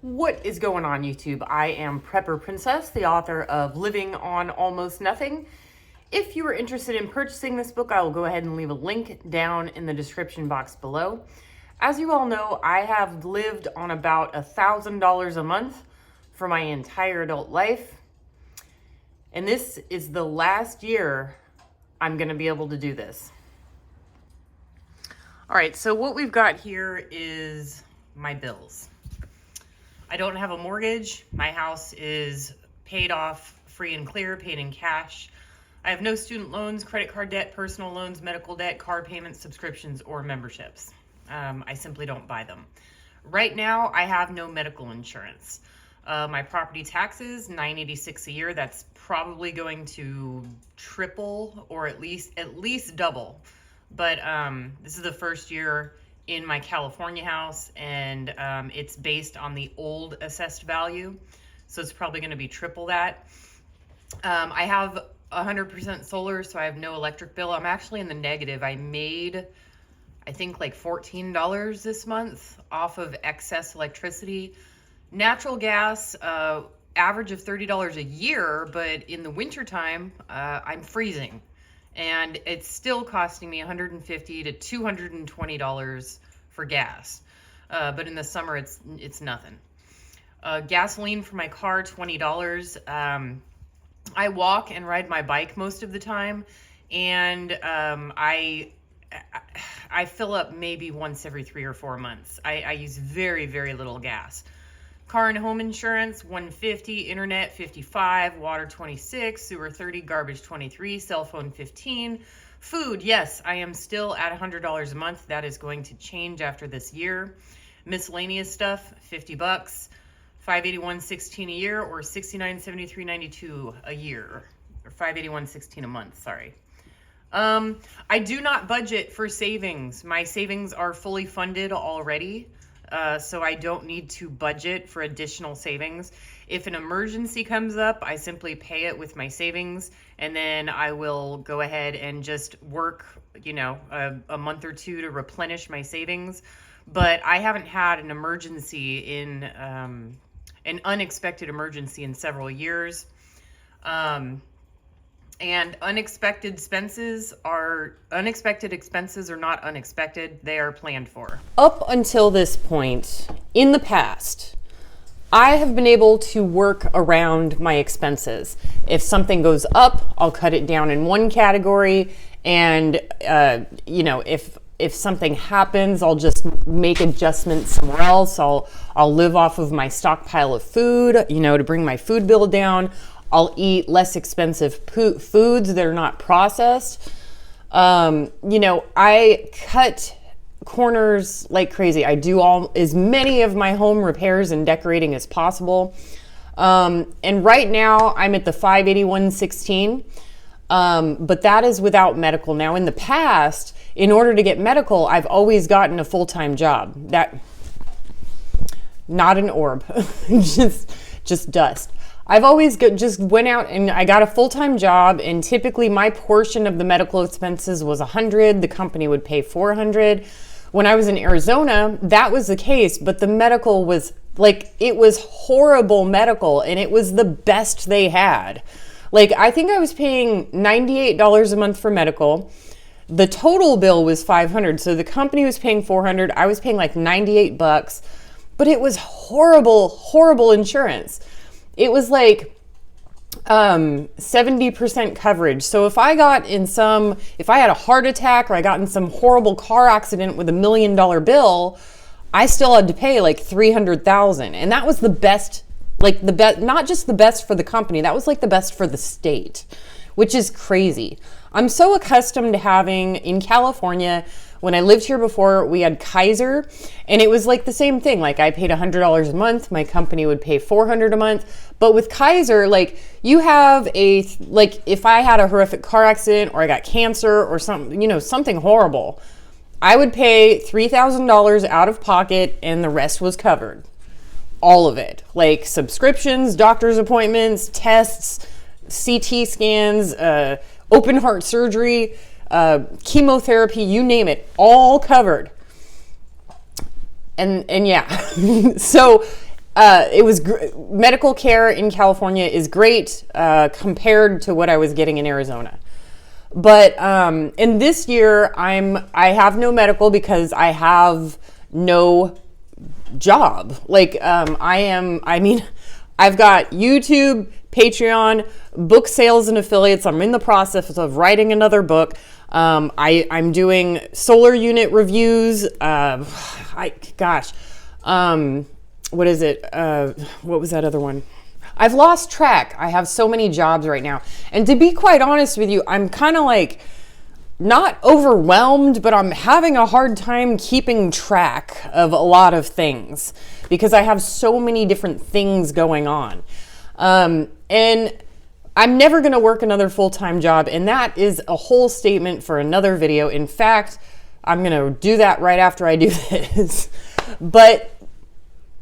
What is going on, YouTube? I am Prepper Princess, the author of Living on Almost Nothing. If you are interested in purchasing this book, I will go ahead and leave a link down in the description box below. As you all know, I have lived on about $1,000 a month for my entire adult life. And this is the last year I'm going to be able to do this. All right, so what we've got here is my bills. I don't have a mortgage. My house is paid off, free and clear, paid in cash. I have no student loans, credit card debt, personal loans, medical debt, car payments, subscriptions, or memberships. I simply don't buy them. Right now, I have no medical insurance. My property taxes, $986 a year. That's probably going to triple or at least double. But this is the first year in my California house, and it's based on the old assessed value, so it's probably going to be triple that. I have 100% solar, so I have no electric bill. I'm actually in the negative. I made, I think, like $14 this month off of excess electricity. Natural gas, average of $30 a year, but in the wintertime, I'm freezing. And it's still costing me $150 to $220 for gas. But in the summer, it's nothing. Gasoline for my car, $20. I walk and ride my bike most of the time, and I fill up maybe once every 3 or 4 months. I use very, very little gas. Car and home insurance, $150, internet, $55, water, $26, sewer, $30, garbage, $23, cell phone, $15. Food, yes, I am still at $100 a month. That is going to change after this year. Miscellaneous stuff, $50, $581.16 a year, or $69.73.92 a year, or $581.16 a month, sorry. I do not budget for savings. My savings are fully funded already. So I don't need to budget for additional savings. If an emergency comes up, I simply pay it with my savings, and then I will go ahead and just work, a month or two to replenish my savings. But I haven't had an emergency an unexpected emergency in several years. And unexpected expenses are not unexpected. They are planned for. Up until this point, in the past, I have been able to work around my expenses. If something goes up, I'll cut it down in one category. And, if something happens, I'll just make adjustments somewhere else. I'll live off of my stockpile of food, to bring my food bill down. I'll eat less expensive foods that are not processed. I cut corners like crazy. I do as many of my home repairs and decorating as possible. And right now I'm at the $581.16. But that is without medical. Now, in the past, in order to get medical, I've always gotten a full-time job. Not an orb, just dust. I've always just went out and I got a full-time job, and typically my portion of the medical expenses was $100. The company would pay $400. When I was in Arizona, that was the case, but the medical was it was horrible medical, and it was the best they had. I think I was paying $98 a month for medical. The total bill was $500. So the company was paying $400. I was paying like $98, but it was horrible, horrible insurance. It was 70% coverage. So if I had a heart attack, or I got in some horrible car accident with $1 million bill, I still had to pay like $300,000. And that was the best, not just the best for the company, that was the best for the state, which is crazy. I'm so accustomed to having in California. When I lived here before, we had Kaiser, and it was the same thing. I paid $100 a month. My company would pay $400 a month. But with Kaiser, you have if I had a horrific car accident, or I got cancer or something, something horrible, I would pay $3,000 out of pocket, and the rest was covered. All of it. Subscriptions, doctor's appointments, tests, CT scans, open heart surgery, chemotherapy, you name it, all covered. And yeah, so medical care in California is great compared to what I was getting in Arizona. But in this year, I have no medical because I have no job. Like I've got YouTube, Patreon, book sales and affiliates. I'm in the process of writing another book. I'm doing solar unit reviews. What is it? What was that other one? I've lost track. I have so many jobs right now. And to be quite honest with you, I'm kind of like not overwhelmed, but I'm having a hard time keeping track of a lot of things because I have so many different things going on. And I'm never going to work another full-time job. And that is a whole statement for another video. In fact, I'm going to do that right after I do this. But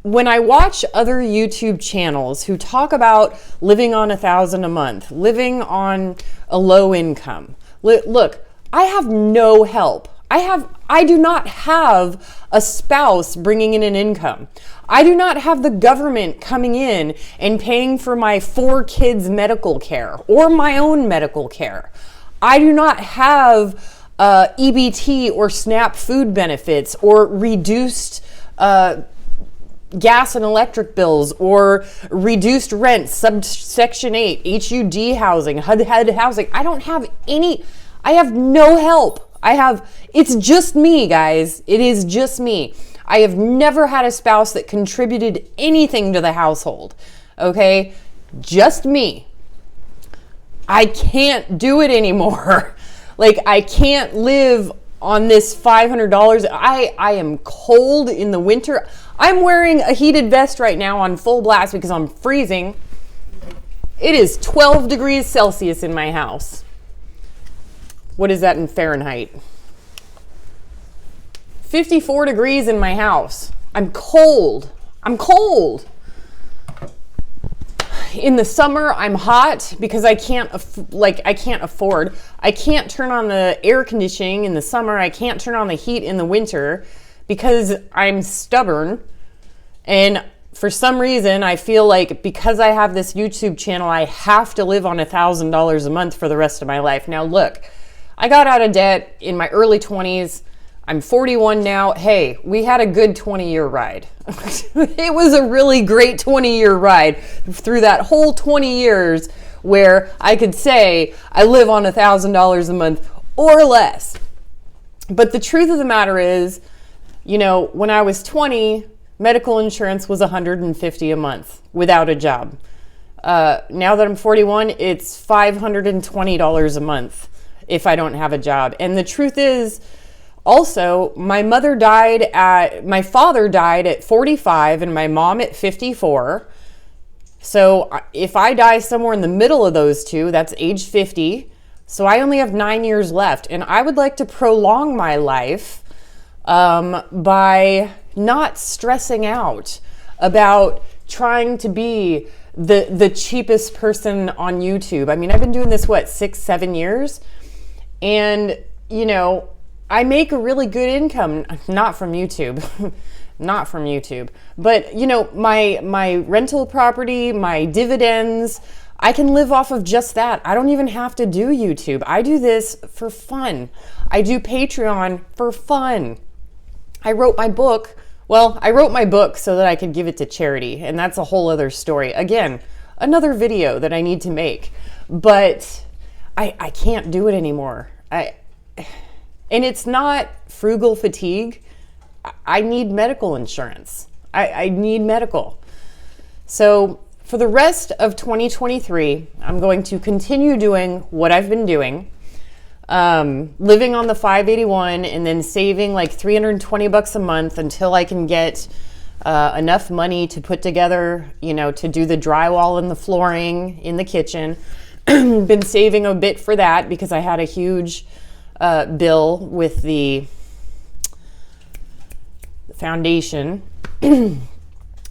when I watch other YouTube channels who talk about living on $1,000 a month, living on a low income, look, I have no help. I do not have a spouse bringing in an income. I do not have the government coming in and paying for my 4 kids' medical care or my own medical care. I do not have EBT or SNAP food benefits or reduced gas and electric bills or reduced rent, subsection 8, HUD housing, HUD housing. I don't have any, I have no help. It's just me, guys. It is just me. I have never had a spouse that contributed anything to the household. Okay? Just me. I can't do it anymore. Like, I can't live on this $500. I am cold in the winter. I'm wearing a heated vest right now on full blast because I'm freezing. It is 12 degrees Celsius in my house. What is that in Fahrenheit? 54 degrees in my house. I'm cold. I'm cold. In the summer, I'm hot because I can't afford. I can't turn on the air conditioning in the summer. I can't turn on the heat in the winter because I'm stubborn. And for some reason, I feel like because I have this YouTube channel, I have to live on $1,000 a month for the rest of my life. Now, look, I got out of debt in my early 20s. I'm 41 now. Hey, we had a good 20-year ride. It was a really great 20-year ride through that whole 20 years where I could say I live on $1,000 a month or less. But the truth of the matter is, you know, when I was 20, medical insurance was $150 a month without a job. Now that I'm 41, it's $520 a month if I don't have a job. And the truth is, also, my father died at 45 and my mom at 54. So if I die somewhere in the middle of those two, that's age 50. So I only have 9 years left. And I would like to prolong my life by not stressing out about trying to be the cheapest person on YouTube. I mean, I've been doing this, 6-7 years? And, you know, I make a really good income, not from YouTube, not from YouTube, but you know, my rental property, my dividends, I can live off of just that. I don't even have to do YouTube. I do this for fun. I do Patreon for fun. I wrote my book so that I could give it to charity, and that's a whole other story. Again, another video that I need to make, but I can't do it anymore. And it's not frugal fatigue. I need medical insurance. I need medical. So for the rest of 2023, I'm going to continue doing what I've been doing, living on the 581 and then saving like $320 a month until I can get enough money to put together, you know, to do the drywall and the flooring in the kitchen. Been saving a bit for that because I had a huge bill with the foundation.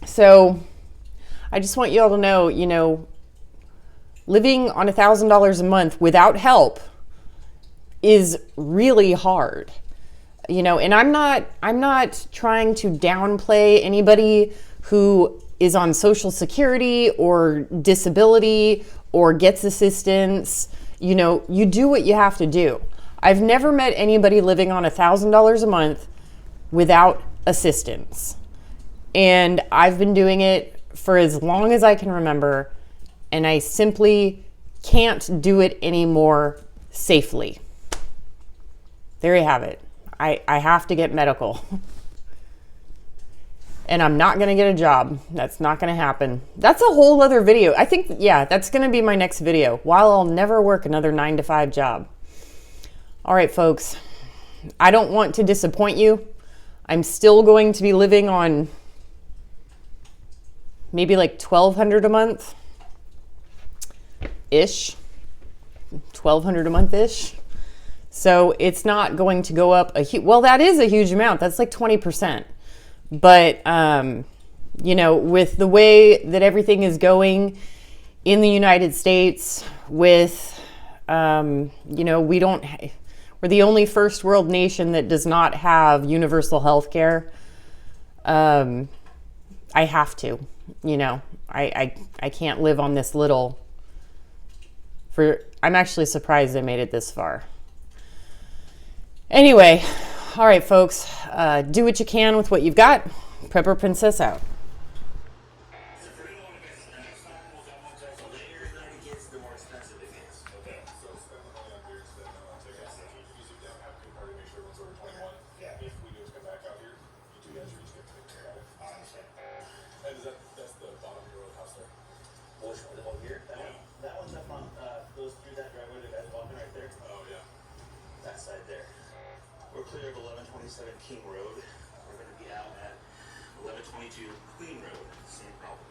So I just want you all to know, you know, living on $1,000 a month without help is really hard, you know, and I'm not trying to downplay anybody who is on Social Security or disability or gets assistance, you know, you do what you have to do. I've never met anybody living on $1,000 a month without assistance. And I've been doing it for as long as I can remember, and I simply can't do it anymore safely. There you have it. I have to get medical. And I'm not going to get a job. That's not going to happen. That's a whole other video. I think, yeah, that's going to be my next video. While I'll never work another 9-to-5 job. All right, folks. I don't want to disappoint you. I'm still going to be living on maybe like $1,200 a month ish. $1,200 a month ish. So it's not going to go up well, that is a huge amount. That's like 20%. But, you know, with the way that everything is going in the United States with, you know, we're the only first world nation that does not have universal health care. I have to, you know, I can't live on this little I'm actually surprised I made it this far. Anyway, all right, folks, do what you can with what you've got. Prepper Princess out. That one's up on, goes through that driveway, the guy's walking right there. Oh, yeah. That side there. We're clear of 1127 King Road. We're going to be out at 1122 Queen Road. Same problem.